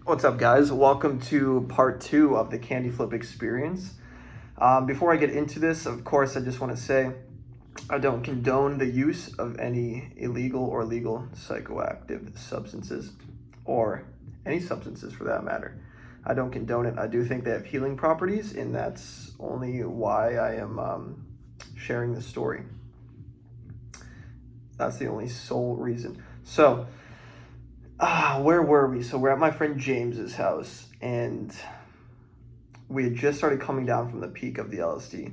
What's up, guys? Welcome to part two of the Candy Flip experience. Before I get into this, of course, I just want to say I don't condone the use of any illegal or legal psychoactive substances, or any substances for that matter. I don't condone it. I do think they have healing properties, and that's only why I am sharing this story. That's the only sole reason. So, where were we? So we're at my friend James's house, and we had just started coming down from the peak of the LSD,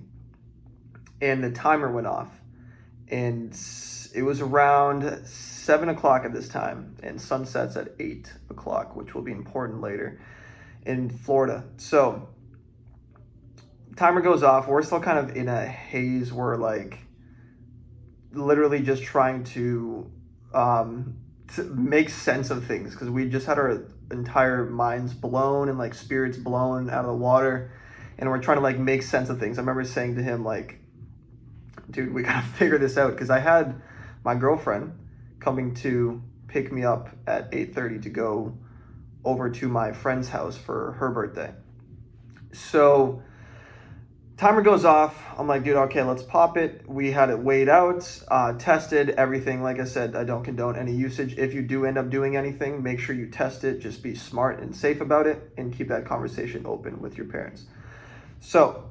and the timer went off, and it was around 7 o'clock at this time, and sunsets at 8 o'clock, which will be important later in Florida. So timer goes off. We're still kind of in a haze. We're like literally just trying to make sense of things, because we just had our entire minds blown and like spirits blown out of the water, and we're trying to like make sense of things. I remember saying to him, like, dude, we gotta figure this out, because I had my girlfriend coming to pick me up at 8:30 to go over to my friend's house for her birthday. So timer goes off. I'm like, dude, okay, let's pop it. We had it weighed out, tested, everything. Like I said, I don't condone any usage. If you do end up doing anything, make sure you test it. Just be smart and safe about it, and keep that conversation open with your parents. So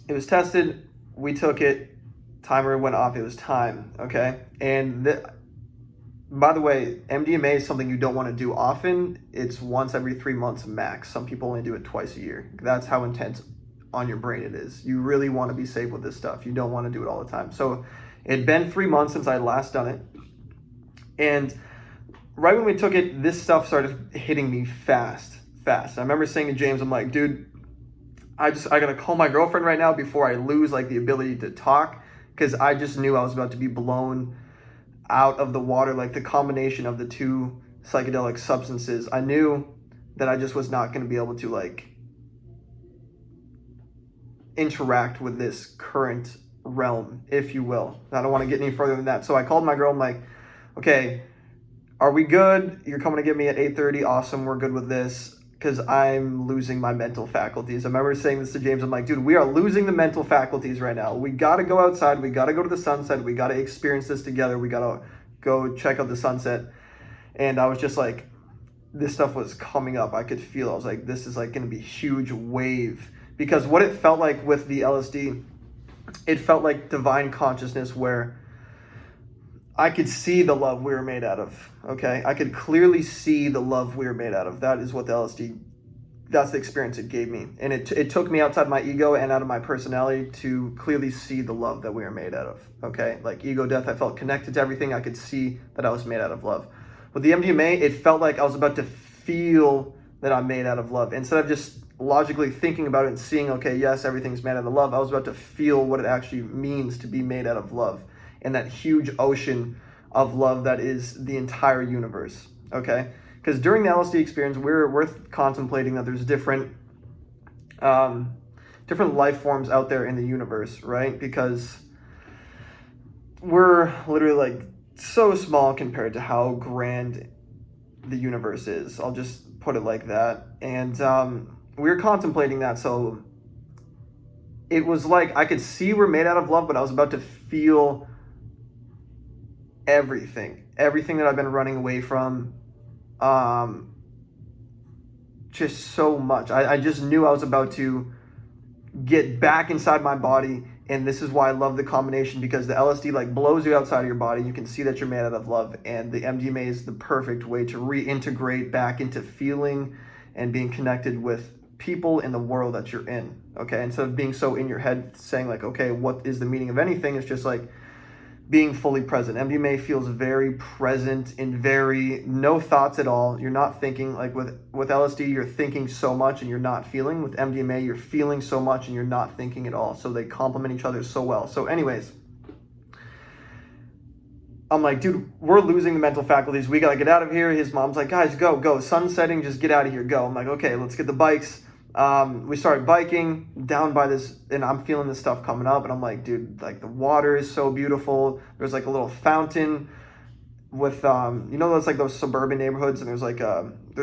it was tested. We took it. Timer went off. It was time. Okay. And by the way, MDMA is something you don't want to do often. It's once every 3 months max. Some people only do it twice a year. That's how intense on your brain it is. You really want to be safe with this stuff. You don't want to do it all the time. So it had been 3 months since I had last done it, and right when we took it, this stuff started hitting me fast. I remember saying to James, I'm like, dude, I gotta call my girlfriend right now before I lose like the ability to talk, because I just knew I was about to be blown out of the water. Like the combination of the two psychedelic substances, I knew that I just was not going to be able to like interact with this current realm, if you will. I don't want to get any further than that. So I called my girl. I'm like, okay, are we good? You're coming to get me at 8:30. Awesome. We're good with this, because I'm losing my mental faculties. I remember saying this to James. I'm like, dude, we are losing the mental faculties right now. We got to go outside. We got to go to the sunset. We got to experience this together. We got to go check out the sunset. And I was just like, this stuff was coming up. I could feel it. I was like, this is like going to be a huge wave. Because what it felt like with the LSD, it felt like divine consciousness, where I could see the love we were made out of, okay? I could clearly see the love we were made out of. That is what the LSD, that's the experience it gave me. And it took me outside my ego and out of my personality to clearly see the love that we were made out of, okay? Like ego death, I felt connected to everything. I could see that I was made out of love. With the MDMA, it felt like I was about to feel that I'm made out of love. Instead of just logically thinking about it and seeing, okay, yes, everything's made out of love, I was about to feel what it actually means to be made out of love, and that huge ocean of love that is the entire universe, okay? Because during the LSD experience, we're contemplating that there's different life forms out there in the universe, right? Because we're literally like so small compared to how grand the universe is. I'll just put it like that. And we were contemplating that, so it was like I could see we're made out of love, but I was about to feel everything that I've been running away from, just so much. I just knew I was about to get back inside my body, and this is why I love the combination, because the LSD like blows you outside of your body. You can see that you're made out of love, and the MDMA is the perfect way to reintegrate back into feeling and being connected with people in the world that you're in, okay? Instead of being so in your head saying like, okay, what is the meaning of anything? It's just like being fully present. MDMA feels very present and very no thoughts at all. You're not thinking. Like with LSD, you're thinking so much and you're not feeling. With MDMA, you're feeling so much and you're not thinking at all. So they complement each other so well. So anyways, I'm like, dude, we're losing the mental faculties. We gotta get out of here. His mom's like, guys, go. Sun's setting, just get out of here, go. I'm like, okay, let's get the bikes. We started biking down by this, and I'm feeling this stuff coming up, and I'm like, dude, like the water is so beautiful. There's like a little fountain with you know, those like those suburban neighborhoods, and there's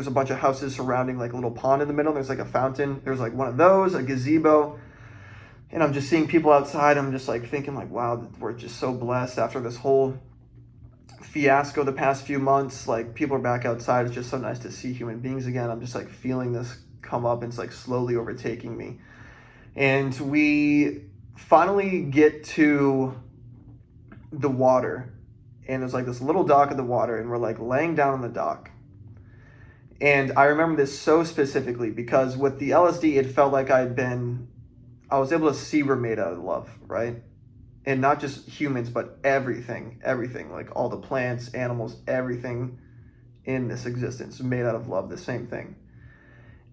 a bunch of houses surrounding like a little pond in the middle. There's like a fountain. There's like one of those, a gazebo, and I'm just seeing people outside. I'm just like thinking like, wow, we're just so blessed after this whole fiasco the past few months. Like, people are back outside. It's just so nice to see human beings again. I'm just like feeling this come up, and it's like slowly overtaking me. And we finally get to the water, and there's like this little dock at the water, and we're like laying down on the dock. And I remember this so specifically because with the LSD, it felt like I was able to see we're made out of love, right? And not just humans, but everything, like all the plants, animals, everything in this existence made out of love, the same thing.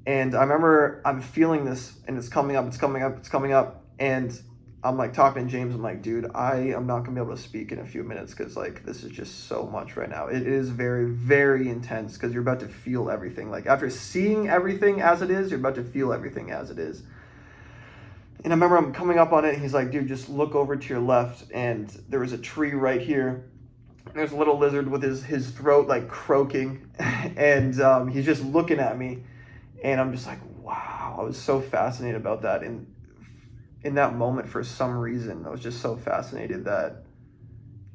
And I remember I'm feeling this, and it's coming up, and I'm like talking to James. I'm like, dude, I am not gonna be able to speak in a few minutes because like this is just so much right now. It is very, very intense because you're about to feel everything. Like, after seeing everything as it is, you're about to feel everything as it is. And I remember I'm coming up on it, and he's like, dude, just look over to your left, and there was a tree right here. And there's a little lizard with his throat like croaking, and he's just looking at me, and I'm just like, wow. I was so fascinated about that. And in that moment, for some reason, I was just so fascinated that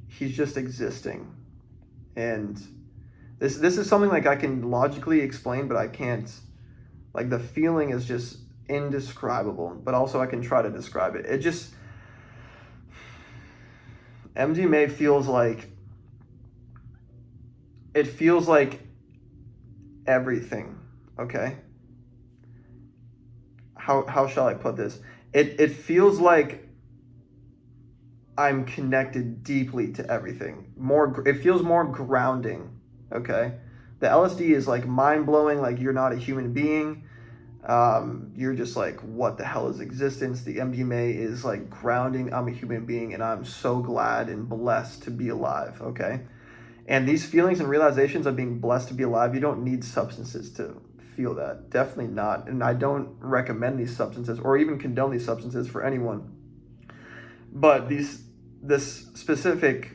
he's just existing. And this is something like I can logically explain, but I can't. Like, the feeling is just indescribable, but also I can try to describe it. It just, MDMA feels like everything. Okay, how shall I put this? It feels like I'm connected deeply to everything. It feels more grounding. Okay, the LSD is like mind-blowing, like you're not a human being. You're just like, what the hell is existence? The MDMA is like grounding. I'm a human being, and I'm so glad and blessed to be alive. Okay, and these feelings and realizations of being blessed to be alive, you don't need substances to feel that. Definitely not. And I don't recommend these substances or even condone these substances for anyone. But this specific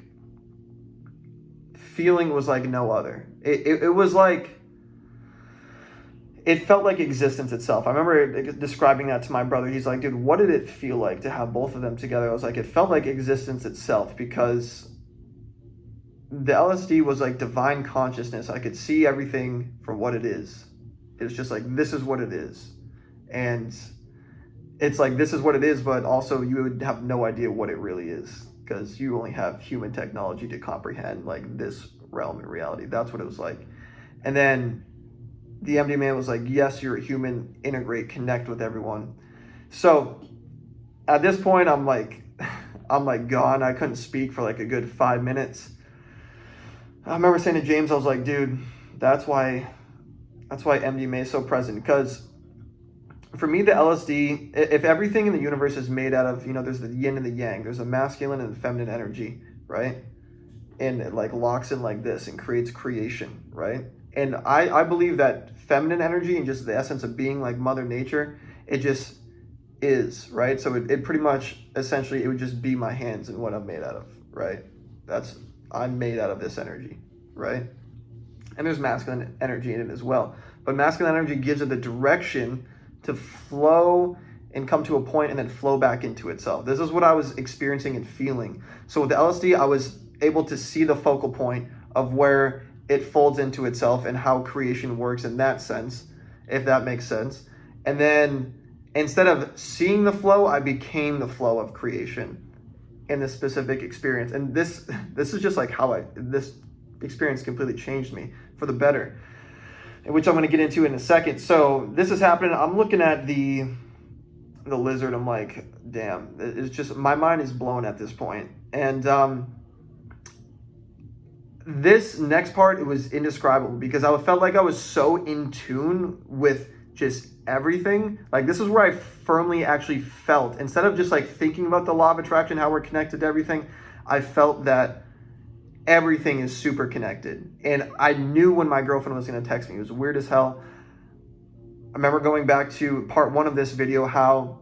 feeling was like no other. It was like, it felt like existence itself. I remember describing that to my brother. He's like, dude, what did it feel like to have both of them together? I was like, it felt like existence itself, because the LSD was like divine consciousness. I could see everything for what it is. It's just like, this is what it is. And it's like, this is what it is, but also you would have no idea what it really is, because you only have human technology to comprehend like this realm in reality. That's what it was like. And then the MDMA was like, yes, you're a human, integrate, connect with everyone. So at this point, I'm like gone. I couldn't speak for like a good 5 minutes. I remember saying to James, I was like, dude, that's why MDMA is so present. Because for me, the LSD, if everything in the universe is made out of, there's the yin and the yang, there's a masculine and feminine energy, right? And it like locks in like this and creates creation, right? And I believe that feminine energy and just the essence of being like Mother Nature, it just is, right? So it pretty much, essentially, it would just be my hands and what I'm made out of, right? I'm made out of this energy, right? And there's masculine energy in it as well. But masculine energy gives it the direction to flow and come to a point and then flow back into itself. This is what I was experiencing and feeling. So with the LSD, I was able to see the focal point of where it folds into itself and how creation works in that sense, if that makes sense. And then instead of seeing the flow, I became the flow of creation in this specific experience. And this is just like how this experience completely changed me for the better, which I'm going to get into in a second. So this is happening. I'm looking at the lizard. I'm like, damn, it's just, my mind is blown at this point. And this next part, it was indescribable, because I felt like I was so in tune with just everything. Like, this is where I firmly actually felt, instead of just like thinking about the law of attraction, how we're connected to everything, I felt that everything is super connected. And I knew when my girlfriend was going to text me. It was weird as hell. I remember going back to part 1 of this video, how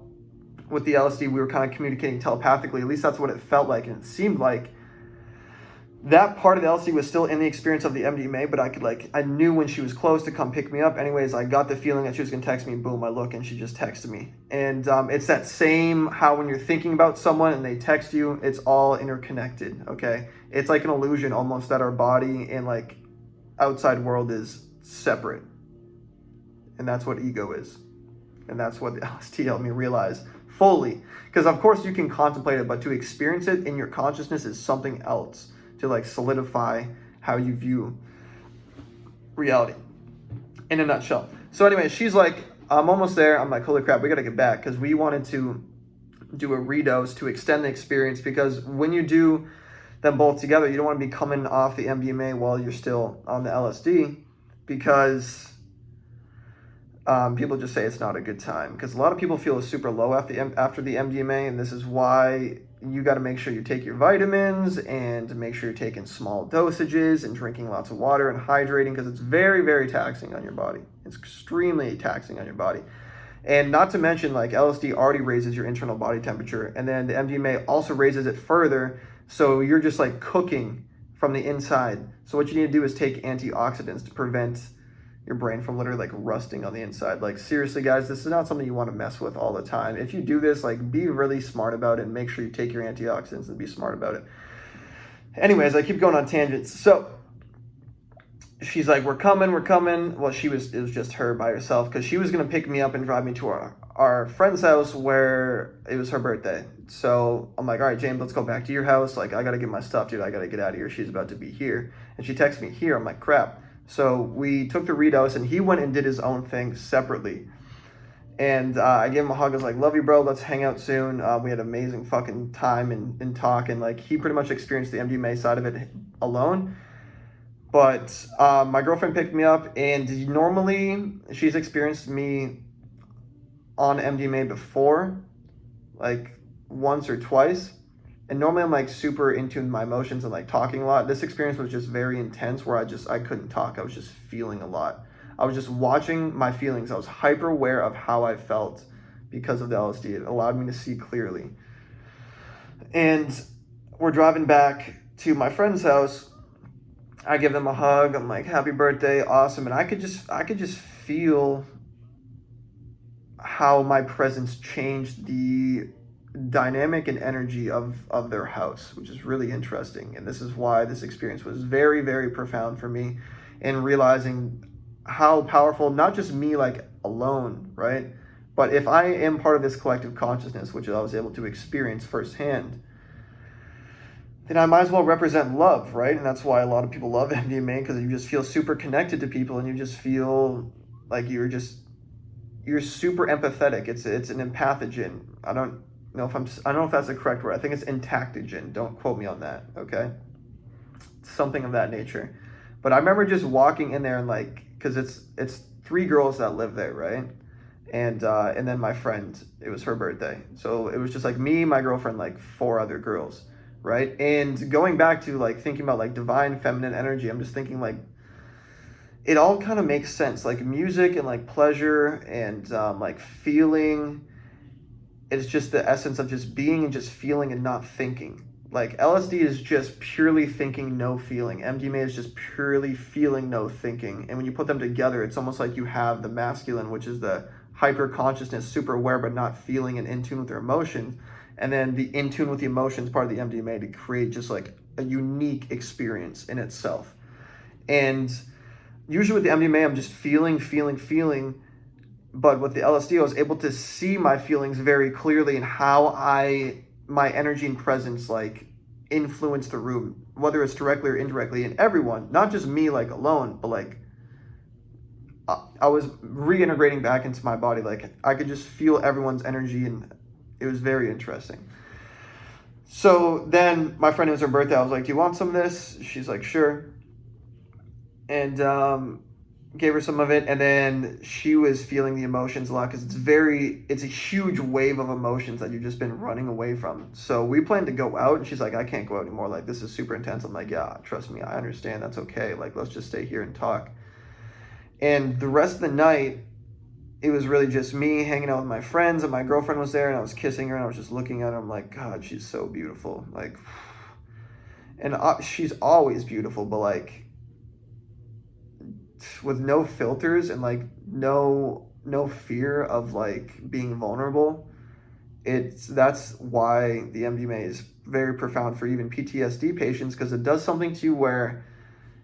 with the LSD we were kind of communicating telepathically. At least that's what it felt like and it seemed like. that part of the LSD was still in the experience of the MDMA, but I knew when she was close to come pick me up. Anyways, I got the feeling that she was gonna text me. Boom, I look and she just texted me. And it's that same how when you're thinking about someone and they text you, it's all interconnected. Okay, it's like an illusion almost that our body and like outside world is separate, and that's what ego is, and that's what the LSD helped me realize fully. Because of course you can contemplate it, but to experience it in your consciousness is something else. To like solidify how you view reality in a nutshell. So anyway, she's like, I'm almost there. I'm like, holy crap, we got to get back, because we wanted to do a redose to extend the experience, because when you do them both together, you don't want to be coming off the MDMA while you're still on the LSD, because people just say it's not a good time, because a lot of people feel super low after the MDMA, and this is why you got to make sure you take your vitamins and make sure you're taking small dosages and drinking lots of water and hydrating, because it's very, very taxing on your body. It's extremely taxing on your body. And not to mention, like, LSD already raises your internal body temperature, and then the MDMA also raises it further, so you're just like cooking from the inside. So what you need to do is take antioxidants to prevent your brain from literally like rusting on the inside. Like, seriously guys, this is not something you want to mess with all the time. If you do this, like, be really smart about it and make sure you take your antioxidants and be smart about it. Anyways, I keep going on tangents. So she's like, we're coming. Well, it was just her by herself, because she was going to pick me up and drive me to our friend's house where it was her birthday. So I'm like, all right, James, let's go back to your house. Like, I got to get my stuff, dude. I got to get out of here. She's about to be here. And she texts me here. I'm like, crap. So we took the redose, and he went and did his own thing separately. And I gave him a hug. I was like, love you, bro. Let's hang out soon. We had an amazing fucking time and talk. And like, he pretty much experienced the MDMA side of it alone. But my girlfriend picked me up, and normally she's experienced me on MDMA before, like once or twice. And normally I'm like super in tune with my emotions and like talking a lot. This experience was just very intense, where I couldn't talk. I was just feeling a lot. I was just watching my feelings. I was hyper aware of how I felt because of the LSD. It allowed me to see clearly. And we're driving back to my friend's house. I give them a hug. I'm like, happy birthday, awesome. And I could just feel how my presence changed the dynamic and energy of their house, which is really interesting. And this is why this experience was very, very profound for me, in realizing how powerful, not just me like alone, right? But if I am part of this collective consciousness, which I was able to experience firsthand, then I might as well represent love, right? And that's why a lot of people love MDMA, because you just feel super connected to people, and you just feel like you're super empathetic. It's an empathogen. I don't know if that's the correct word. I think it's entactogen. Don't quote me on that, okay? Something of that nature. But I remember just walking in there and like, because it's 3 girls that live there, right? And then my friend, it was her birthday. So it was just like me, my girlfriend, like 4 other girls, right? And going back to like thinking about like divine feminine energy, I'm just thinking like, it all kind of makes sense. Like music and like pleasure and like feeling, it's just the essence of just being and just feeling and not thinking. Like LSD is just purely thinking, no feeling. MDMA is just purely feeling, no thinking. And when you put them together, it's almost like you have the masculine, which is the hyper consciousness, super aware but not feeling and in tune with their emotions. And then the in tune with the emotions part of the MDMA to create just like a unique experience in itself. And usually with the MDMA, I'm just feeling. But with the LSD, I was able to see my feelings very clearly and how my energy and presence like influence the room, whether it's directly or indirectly, and everyone, not just me like alone, but like I was reintegrating back into my body. Like I could just feel everyone's energy, and it was very interesting. So then my friend, it was her birthday. I was like, do you want some of this? She's like, sure. And gave her some of it, and then she was feeling the emotions a lot, because it's a huge wave of emotions that you've just been running away from. So we planned to go out, and she's like, I can't go out anymore, like this is super intense. I'm like, yeah, trust me, I understand, that's okay, like let's just stay here and talk. And the rest of the night, it was really just me hanging out with my friends, and my girlfriend was there, and I was kissing her, and I was just looking at her. I'm like, God, she's so beautiful. Like, And she's always beautiful, but like with no filters and like no fear of like being vulnerable. That's why the MDMA is very profound for even PTSD patients, because it does something to you where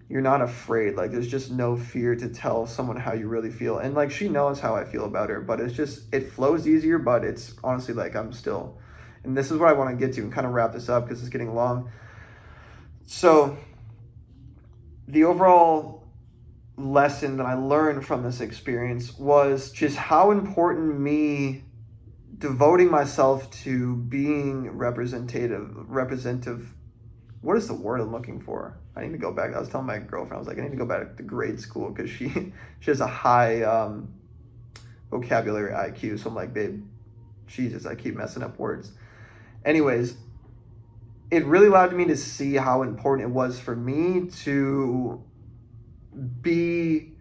you're not afraid. Like there's just no fear to tell someone how you really feel. And like she knows how I feel about her, but it flows easier. But it's honestly like I'm still, and this is what I want to get to and kind of wrap this up because it's getting long. So the overall lesson that I learned from this experience was just how important me devoting myself to being representative. What is the word I'm looking for? I need to go back. I was telling my girlfriend, I was like, I need to go back to grade school because she has a high vocabulary IQ. So I'm like, babe, Jesus, I keep messing up words. Anyways, it really allowed me to see how important it was for me to be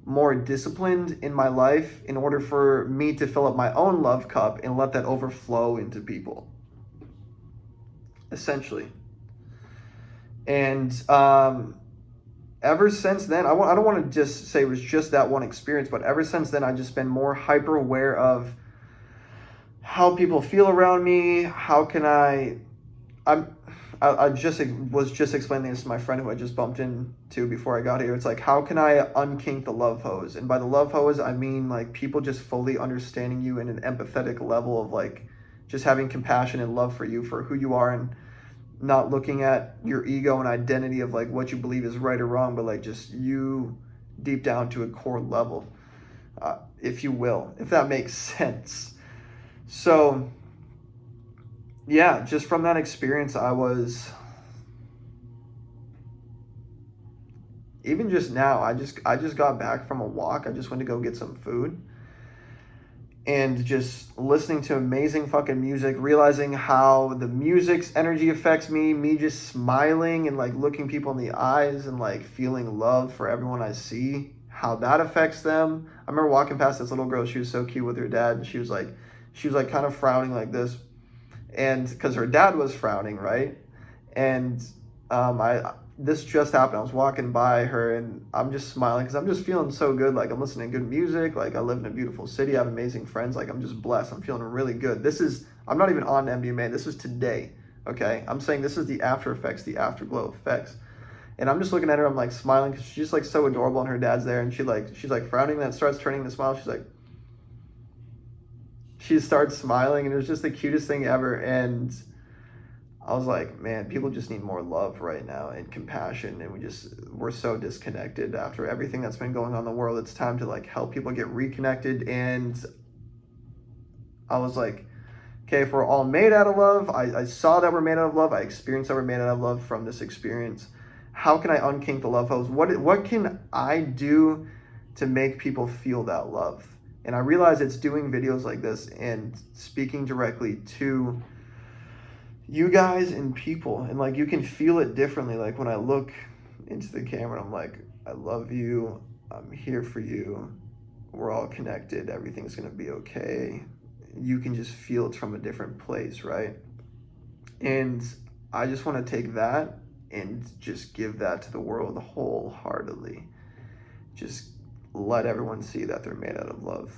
more disciplined in my life in order for me to fill up my own love cup and let that overflow into people, essentially. And ever since then, I don't want to just say it was just that one experience, but ever since then, I've just been more hyper aware of how people feel around me. How can I was just explaining this to my friend who I just bumped into before I got here. It's like, how can I unkink the love hose? And by the love hose, I mean like people just fully understanding you in an empathetic level of like just having compassion and love for you for who you are, and not looking at your ego and identity of like what you believe is right or wrong, but like just you deep down to a core level, if you will, if that makes sense. So yeah, just from that experience, I was, even just now, I just got back from a walk. I just went to go get some food, and just listening to amazing fucking music, realizing how the music's energy affects me just smiling and like looking people in the eyes and like feeling love for everyone I see, how that affects them. I remember walking past this little girl. She was so cute with her dad, and she was like kind of frowning like this. And because her dad was frowning, right? And this just happened. I was walking by her, and I'm just smiling because I'm just feeling so good. Like I'm listening to good music. Like I live in a beautiful city. I have amazing friends. Like I'm just blessed. I'm feeling really good. I'm not even on MDMA. This is today. Okay, I'm saying this is the after effects, the afterglow effects. And I'm just looking at her. I'm like smiling because she's just like so adorable, and her dad's there, and she's like frowning, and then starts turning to smile. She starts smiling, and it was just the cutest thing ever. And I was like, man, people just need more love right now and compassion, and we're so disconnected after everything that's been going on in the world. It's time to like help people get reconnected. And I was like, okay, if we're all made out of love, I saw that we're made out of love, I experienced that we're made out of love from this experience. How can I unkink the love hose? What can I do to make people feel that love? And I realize it's doing videos like this and speaking directly to you guys and people. And like you can feel it differently. Like when I look into the camera, I'm like, I love you. I'm here for you. We're all connected. Everything's going to be okay. You can just feel it's from a different place, right? And I just want to take that and just give that to the world wholeheartedly. Just let everyone see that they're made out of love.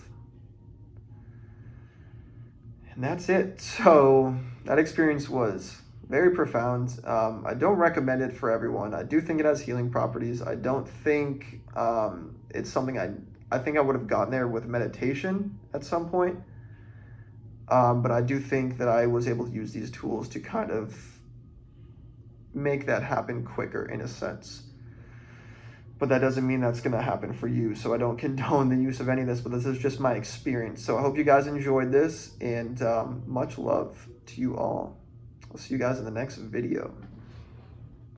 And that's it. So that experience was very profound. I don't recommend it for everyone. I do think it has healing properties. I don't think it's something I think I would have gotten there with meditation at some point. But I do think that I was able to use these tools to kind of make that happen quicker in a sense. But that doesn't mean that's going to happen for you. So I don't condone the use of any of this, but this is just my experience. So I hope you guys enjoyed this, and much love to you all. I'll see you guys in the next video.